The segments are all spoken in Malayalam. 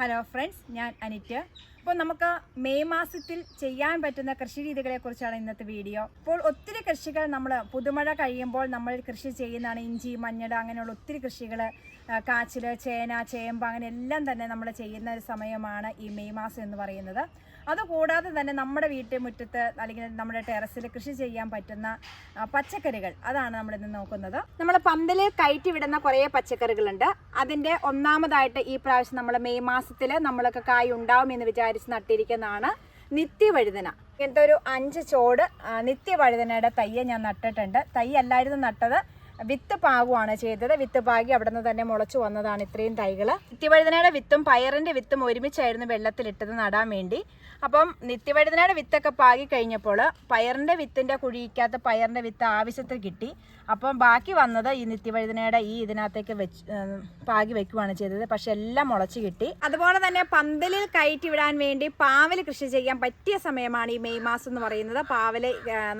ഹലോ ഫ്രണ്ട്സ്, ഞാൻ അനിറ്റ്. അപ്പോൾ നമുക്ക് മെയ് മാസത്തിൽ ചെയ്യാൻ പറ്റുന്ന കൃഷി രീതികളെക്കുറിച്ചാണ് ഇന്നത്തെ വീഡിയോ. അപ്പോൾ ഒത്തിരി കൃഷികൾ നമ്മൾ പുതുമഴ കഴിയുമ്പോൾ നമ്മൾ കൃഷി ചെയ്യുന്നതാണ്. ഇഞ്ചി, മഞ്ഞൾ, അങ്ങനെയുള്ള ഒത്തിരി കൃഷികൾ, കാച്ചിൽ, ചേന, ചേമ്പ്, അങ്ങനെ എല്ലാം തന്നെ നമ്മൾ ചെയ്യുന്ന ഒരു സമയമാണ് ഈ മെയ് മാസം എന്ന് പറയുന്നത്. അതുകൂടാതെ തന്നെ നമ്മുടെ വീട്ടുമുറ്റത്ത് അല്ലെങ്കിൽ നമ്മുടെ ടെറസിൽ കൃഷി ചെയ്യാൻ പറ്റുന്ന പച്ചക്കറികൾ, അതാണ് നമ്മളിന്ന് നോക്കുന്നത്. നമ്മൾ പന്തലിൽ കയറ്റി വിടുന്ന കുറേ പച്ചക്കറികളുണ്ട്. അതിൻ്റെ ഒന്നാമതായിട്ട് ഈ പ്രാവശ്യം നമ്മൾ മെയ് മാസത്തിൽ നമ്മളൊക്കെ കായ് ഉണ്ടാവുമെന്ന് വിചാരിച്ച് നട്ടിരിക്കുന്നതാണ് നിത്യവഴുതന. ഇങ്ങനത്തെ ഒരു 5 ചോട് നിത്യവഴുതനയുടെ തയ്യ് ഞാൻ നട്ടിട്ടുണ്ട്. തൈ അല്ലായിരുന്നു നട്ടത്, വിത്ത് പാകുവാണ് ചെയ്തത്. വിത്ത് പാകി അവിടെ നിന്ന് തന്നെ മുളച്ചു വന്നതാണ് ഇത്രയും തൈകൾ. നിത്യവഴുതനയുടെ വിത്തും പയറിൻ്റെ വിത്തും ഒരുമിച്ചായിരുന്നു വെള്ളത്തിലിട്ടത് നടാൻ വേണ്ടി. അപ്പം നിത്യവഴുതനയുടെ വിത്തൊക്കെ പാകി കഴിഞ്ഞപ്പോൾ പയറിൻ്റെ വിത്തിൻ്റെ കുഴിക്കാത്ത പയറിൻ്റെ വിത്ത് ആവശ്യത്തിൽ കിട്ടി. അപ്പം ബാക്കി വന്നത് ഈ നിത്യവഴുതനയുടെ ഇതിനകത്തേക്ക് പാകി വെക്കുകയാണ് ചെയ്തത്. പക്ഷെ എല്ലാം മുളച്ച് കിട്ടി. അതുപോലെ തന്നെ പന്തലിൽ കയറ്റി വിടാൻ വേണ്ടി പാവൽ കൃഷി ചെയ്യാൻ പറ്റിയ സമയമാണ് ഈ മെയ് മാസം എന്ന് പറയുന്നത്. പാവൽ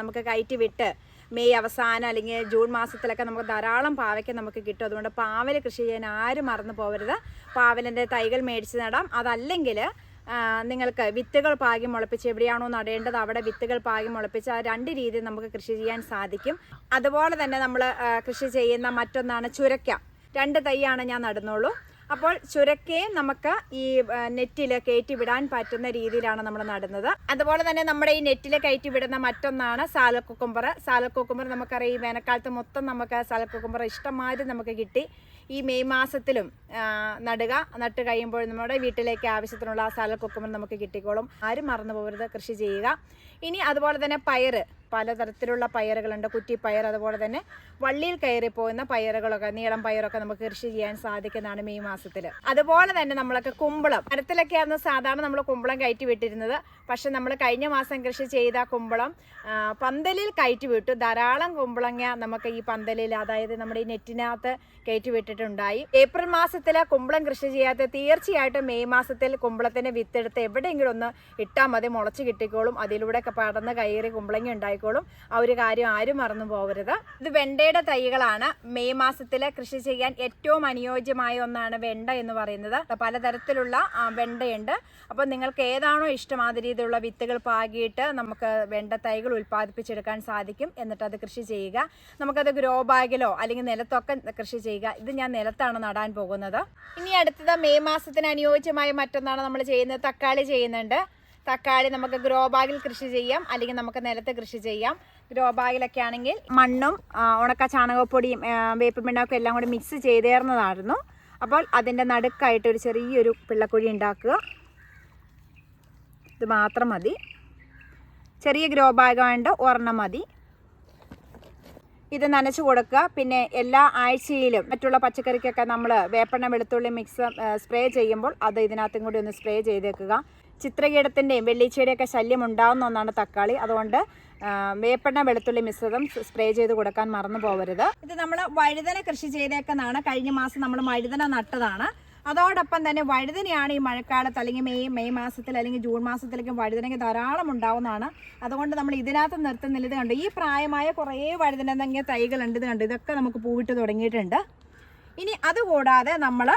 നമുക്ക് കയറ്റി വിട്ട് മെയ് അവസാനം അല്ലെങ്കിൽ ജൂൺ മാസത്തിലൊക്കെ നമുക്ക് ധാരാളം പാവയ്ക്ക് നമുക്ക് കിട്ടും. അതുകൊണ്ട് പാവൽ കൃഷി ചെയ്യാൻ ആരും മറന്നു പോകരുത്. പാവലിൻ്റെ തൈകൾ മേടിച്ച് നടാം. അതല്ലെങ്കിൽ നിങ്ങൾക്ക് വിത്തുകൾ പാകി മുളപ്പിച്ച് എവിടെയാണോ നടേണ്ടത് അവിടെ വിത്തുകൾ പാകി മുളപ്പിച്ച് ആ 2 രീതിയിൽ നമുക്ക് കൃഷി ചെയ്യാൻ സാധിക്കും. അതുപോലെ തന്നെ നമ്മൾ കൃഷി ചെയ്യുന്ന മറ്റൊന്നാണ് ചുരക്ക. 2 തൈയാണ് ഞാൻ നടുന്നുള്ളൂ. അപ്പോൾ ചുരക്കയും നമുക്ക് ഈ നെറ്റിൽ കയറ്റി വിടാൻ പറ്റുന്ന രീതിയിലാണ് നമ്മൾ നടുന്നത്. അതുപോലെ തന്നെ നമ്മുടെ ഈ നെറ്റിൽ കയറ്റി വിടുന്ന മറ്റൊന്നാണ് സാലഡ് കുക്കുംബർ. സാലഡ് കുക്കുംബർ നമുക്കറിയാം, ഈ വേനൽക്കാലത്ത് മൊത്തം നമുക്ക് സാലഡ് കുക്കുംബർ ഇഷ്ടംമാതിരി നമുക്ക് കിട്ടി. ഈ മെയ് മാസത്തിലും നട്ട് കഴിയുമ്പോൾ നമ്മുടെ വീട്ടിലേക്ക് ആവശ്യത്തിനുള്ള സാലഡ് കുക്കുംബർ നമുക്ക് കിട്ടിക്കോളും. ആരും മറന്നു പോകരുത്, കൃഷി ചെയ്യുക. ഇനി അതുപോലെ തന്നെ പയർ, പലതരത്തിലുള്ള പയറുകളുണ്ട്. കുറ്റിപ്പയർ, അതുപോലെ തന്നെ വള്ളിയിൽ കയറി പോകുന്ന പയറുകളൊക്കെ, നീളം പയറൊക്കെ നമുക്ക് കൃഷി ചെയ്യാൻ സാധിക്കുന്നതാണ് മെയ് മാസത്തിൽ. അതുപോലെ തന്നെ നമ്മളൊക്കെ കുമ്പളം, മരത്തിലൊക്കെയായിരുന്നു സാധാരണ നമ്മൾ കുമ്പളം കയറ്റി വിട്ടിരുന്നത്. പക്ഷെ നമ്മൾ കഴിഞ്ഞ മാസം കൃഷി ചെയ്ത കുമ്പളം പന്തലിൽ കയറ്റി വിട്ടു. ധാരാളം കുമ്പളങ്ങ നമുക്ക് ഈ പന്തലിൽ, അതായത് നമ്മുടെ ഈ നെറ്റിനകത്ത് കയറ്റി വിട്ടിട്ടുണ്ടായി. ഏപ്രിൽ മാസത്തിൽ കുമ്പളം കൃഷി ചെയ്യാത്ത തീർച്ചയായിട്ടും മെയ് മാസത്തിൽ കുമ്പളത്തിൻ്റെ വിത്തെടുത്ത് എവിടെയെങ്കിലും ഒന്ന് ഇട്ടാൽ മതി, മുളച്ച് കിട്ടിക്കോളും. അതിലൂടെ പടന്ന് കയറി കുമ്പളങ്ങ ഉണ്ടായിക്കോളും. ആ ഒരു കാര്യം ആരും മറന്നു പോകരുത്. ഇത് വെണ്ടയുടെ തൈകളാണ്. മെയ് മാസത്തിൽ കൃഷി ചെയ്യാൻ ഏറ്റവും അനുയോജ്യമായ ഒന്നാണ് വെണ്ട എന്ന് പറയുന്നത്. പലതരത്തിലുള്ള വെണ്ടയുണ്ട്. അപ്പോൾ നിങ്ങൾക്ക് ഏതാണോ ഇഷ്ടം ആ രീതിയിലുള്ള വിത്തുകൾ പാകിയിട്ട് നമുക്ക് വെണ്ട തൈകൾ ഉൽപ്പാദിപ്പിച്ചെടുക്കാൻ സാധിക്കും. എന്നിട്ട് അത് കൃഷി ചെയ്യുക. നമുക്കത് ഗ്രോ ബാഗിലോ അല്ലെങ്കിൽ നിലത്തൊക്കെ കൃഷി ചെയ്യുക. ഇത് ഞാൻ നിലത്താണ് നടാൻ പോകുന്നത്. ഇനി അടുത്തത് മെയ് മാസത്തിന് അനുയോജ്യമായ മറ്റൊന്നാണ് നമ്മൾ ചെയ്യുന്നത്. തക്കാളി ചെയ്യുന്നുണ്ട്. തക്കാളി നമുക്ക് ഗ്രോ ബാഗിൽ കൃഷി ചെയ്യാം, അല്ലെങ്കിൽ നമുക്ക് നിലത്ത് കൃഷി ചെയ്യാം. ഗ്രോ ബാഗിലൊക്കെ ആണെങ്കിൽ മണ്ണും ഉണക്ക ചാണകപ്പൊടിയും വേപ്പിൻ പിണ്ണാക്കും എല്ലാം കൂടി മിക്സ് ചെയ്തേർന്നതായിരുന്നു. അപ്പോൾ അതിൻ്റെ നടുക്കായിട്ട് ഒരു ചെറിയൊരു പിള്ളക്കുഴി ഉണ്ടാക്കുക. ഇത് മാത്രം മതി. ചെറിയ ഗ്രോ ബാഗായതുകൊണ്ട് ഒരെണ്ണം മതി. ഇത് നനച്ചു കൊടുക്കുക. പിന്നെ എല്ലാ ആഴ്ചയിലും മറ്റുള്ള പച്ചക്കറിക്കൊക്കെ നമ്മൾ വേപ്പെണ്ണ വെളുത്തുള്ളി മിക്സ് സ്പ്രേ ചെയ്യുമ്പോൾ അത് ഇതിനകത്തും കൂടി ഒന്ന് സ്പ്രേ ചെയ്തേക്കുക. ചിത്രകീടത്തിൻ്റെയും വെള്ളീച്ചയുടെയൊക്കെ ശല്യം ഉണ്ടാകുന്ന ഒന്നാണ് തക്കാളി. അതുകൊണ്ട് വേപ്പെണ്ണ വെളുത്തുള്ളി മിശ്രിതം സ്പ്രേ ചെയ്ത് കൊടുക്കാൻ മറന്നു പോകരുത്. ഇത് നമ്മൾ വഴുതന കൃഷി ചെയ്തേക്കുന്നതാണ്. കഴിഞ്ഞ മാസം നമ്മൾ വഴുതന നട്ടതാണ്. അതോടൊപ്പം തന്നെ വഴുതനയാണ് ഈ മഴക്കാലത്ത് അല്ലെങ്കിൽ മെയ് മാസത്തിൽ അല്ലെങ്കിൽ ജൂൺ മാസത്തിലേക്കും വഴുതനയ്ക്ക് ധാരാളം ഉണ്ടാവുന്നതാണ്. അതുകൊണ്ട് നമ്മൾ ഇതിനകത്ത് നിർത്തുന്നില്ല. ഇത് കണ്ടു, ഈ പ്രായമായ കുറേ വഴുതനങ്ങ തൈകളുണ്ട്. ഇത് കണ്ടു, ഇതൊക്കെ നമുക്ക് പൂവിട്ട് തുടങ്ങിയിട്ടുണ്ട്. ഇനി അതുകൂടാതെ നമ്മൾ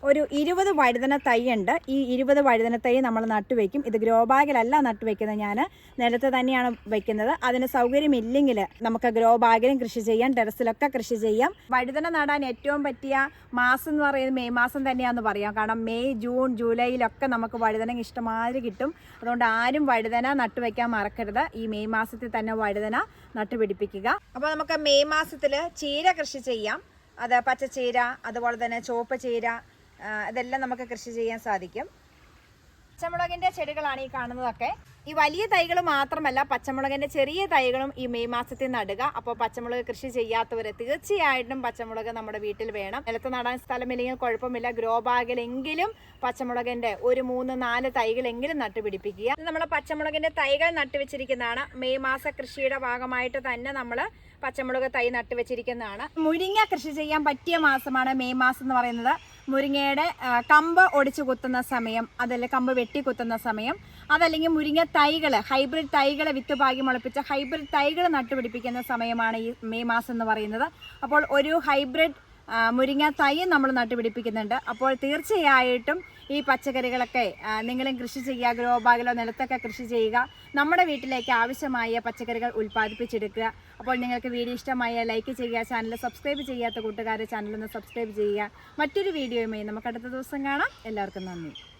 ഒരു 20 വഴുതന തൈ ഉണ്ട്. ഈ 20 വഴുതന തൈ നമ്മൾ നട്ടുവെക്കും. ഇത് ഗ്രോ ബാഗിലല്ല നട്ടുവെക്കുന്നത്, ഞാൻ നിലത്ത് തന്നെയാണ് വയ്ക്കുന്നത്. അതിന് സൗകര്യമില്ലെങ്കിൽ നമുക്ക് ഗ്രോ ബാഗിലും കൃഷി ചെയ്യാം, ടെറസിലൊക്കെ കൃഷി ചെയ്യാം. വഴുതന നടാൻ ഏറ്റവും പറ്റിയ മാസം എന്ന് പറയുന്നത് മെയ് മാസം തന്നെയാണെന്ന് പറയാം. കാരണം മെയ്, ജൂൺ, ജൂലൈയിലൊക്കെ നമുക്ക് വഴുതന ഇഷ്ടമാതിരി കിട്ടും. അതുകൊണ്ട് ആരും വഴുതന നട്ടുവെക്കാൻ മറക്കരുത്. ഈ മെയ് മാസത്തിൽ തന്നെ വഴുതന നട്ടുപിടിപ്പിക്കുക. അപ്പോൾ നമുക്ക് മെയ് മാസത്തിൽ ചീര കൃഷി ചെയ്യാം. അത് പച്ചച്ചീര, അതുപോലെ തന്നെ ചുവപ്പ് ചീര, ഇതെല്ലാം നമുക്ക് കൃഷി ചെയ്യാൻ സാധിക്കും. പച്ചമുളകിൻ്റെ ചെടികളാണ് ഈ കാണുന്നതൊക്കെ. ഈ വലിയ തൈകൾ മാത്രമല്ല, പച്ചമുളകിൻ്റെ ചെറിയ തൈകളും ഈ മെയ് മാസത്തിൽ നടുക. അപ്പോൾ പച്ചമുളക് കൃഷി ചെയ്യാത്തവർ തീർച്ചയായിട്ടും പച്ചമുളക് നമ്മുടെ വീട്ടിൽ വേണം. നിലത്ത് നടാൻ സ്ഥലമില്ലെങ്കിൽ കുഴപ്പമില്ല, ഗ്രോ ബാഗിലെങ്കിലും പച്ചമുളകിൻ്റെ ഒരു 3-4 തൈകളെങ്കിലും നട്ടുപിടിപ്പിക്കുക. ഇത് നമ്മൾ പച്ചമുളകിൻ്റെ തൈകൾ നട്ടുവെച്ചിരിക്കുന്നതാണ്. മെയ് മാസ കൃഷിയുടെ ഭാഗമായിട്ട് തന്നെ നമ്മൾ പച്ചമുളക് തൈ നട്ടുവെച്ചിരിക്കുന്നതാണ്. മുരിങ്ങ കൃഷി ചെയ്യാൻ പറ്റിയ മാസമാണ് മെയ് മാസം എന്ന് പറയുന്നത്. മുരിങ്ങയുടെ കമ്പ് ഒടിച്ചു കുത്തുന്ന സമയം, അതല്ല കമ്പ് വെട്ടി കുത്തുന്ന സമയം, അതല്ലെങ്കിൽ മുരിങ്ങ തൈകൾ, ഹൈബ്രിഡ് തൈകളെ വിത്ത് പാകി മുളപ്പിച്ച ഹൈബ്രിഡ് തൈകൾ നട്ടുപിടിപ്പിക്കുന്ന സമയമാണ് ഈ മെയ് മാസം എന്ന് പറയുന്നത്. അപ്പോൾ ഒരു ഹൈബ്രിഡ് മുരിങ്ങ തൈയും നമ്മൾ നട്ടുപിടിപ്പിക്കുന്നുണ്ട്. അപ്പോൾ തീർച്ചയായിട്ടും ഈ പച്ചക്കറികളൊക്കെ നിങ്ങളും കൃഷി ചെയ്യുക, ഗ്രോ ബാഗിലോ നിലത്തൊക്കെ കൃഷി ചെയ്യുക. നമ്മുടെ വീട്ടിലേക്ക് ആവശ്യമായ പച്ചക്കറികൾ ഉൽപ്പാദിപ്പിച്ചെടുക്കുക. അപ്പോൾ നിങ്ങൾക്ക് വീഡിയോ ഇഷ്ടമായ ലൈക്ക് ചെയ്യുക, ചാനൽ സബ്സ്ക്രൈബ് ചെയ്യാത്ത കൂട്ടുകാരെ ചാനലൊന്ന് സബ്സ്ക്രൈബ് ചെയ്യുക. മറ്റൊരു വീഡിയോയുമായി നമുക്ക് അടുത്ത ദിവസം കാണാം. എല്ലാവർക്കും നന്ദി.